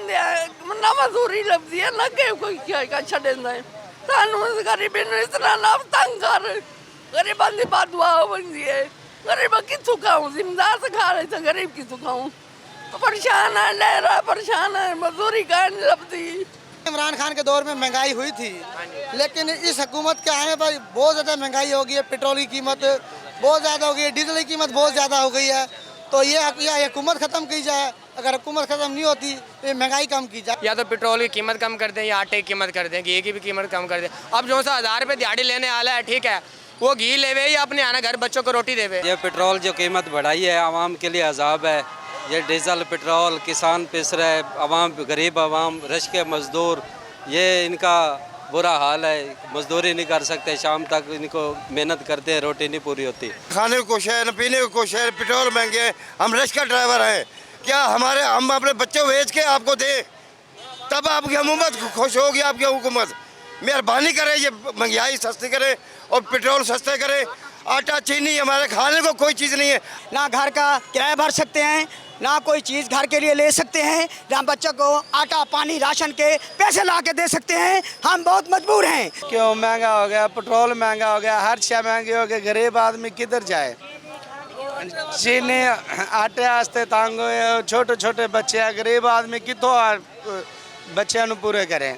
आंदे ना मजदूरी लभदी है ना कोई क्या छड़ेंदा है सानू गरीबी नु इतना ना तंग कर गरीबां दी बददुआ बनदी है गरीब किथों खाऊं जिम्मेदार से खा रहे थे गरीब किथों खाऊं परेशान है लहरा परेशान है मजदूरी का नहीं लभदी। इमरान खान के दौर में महंगाई हुई थी, लेकिन इस हुकूमत के आने पर बहुत ज़्यादा महंगाई हो गई है। पेट्रोल की कीमत बहुत ज़्यादा हो गई है, डीजल की कीमत बहुत ज़्यादा हो गई है। तो ये हुकूमत ख़त्म की जाए, अगर हुकूमत ख़त्म नहीं होती तो ये महंगाई कम की जाए। या तो पेट्रोल की कीमत कम कर दें या आटे की कीमत कर दें, घी की भी कीमत कम कर दें। अब जो सा 1000 रुपये दिहाड़ी लेने आला है, ठीक है, वो घी लेवे या अपने आना घर बच्चों को रोटी देवे। ये पेट्रोल जो कीमत बढ़ाई है आवाम के लिए अजाब है। ये डीजल पेट्रोल किसान पिस रहे, आवाम गरीब आवाम रश के मजदूर, ये इनका बुरा हाल है। मजदूरी नहीं कर सकते, शाम तक इनको मेहनत करते हैं, रोटी नहीं पूरी होती। खाने को कुछ है न पीने को कुछ है, पेट्रोल महंगे है। हम रश का ड्राइवर हैं, क्या हम अपने बच्चे भेज के आपको दें तब आपकी हुकूमत खुश होगी। आपकी हुकूमत मेहरबानी करे, ये महंगाई सस्ती करे और पेट्रोल सस्ते करे। आटा चीनी हमारे खाने को कोई चीज़ नहीं है। ना घर का किराया भर सकते हैं, ना कोई चीज़ घर के लिए ले सकते हैं, ना बच्चों को आटा पानी राशन के पैसे ला के दे सकते हैं। हम बहुत मजबूर हैं। क्यों महंगा हो गया, पेट्रोल महंगा हो गया, हर चीज़ महंगी हो गई। गरीब आदमी किधर जाए? चीनी आटे वास्ते तंग हुए, छोटे छोटे बच्चे हैं, गरीब आदमी कितों बच्चों पूरे करें।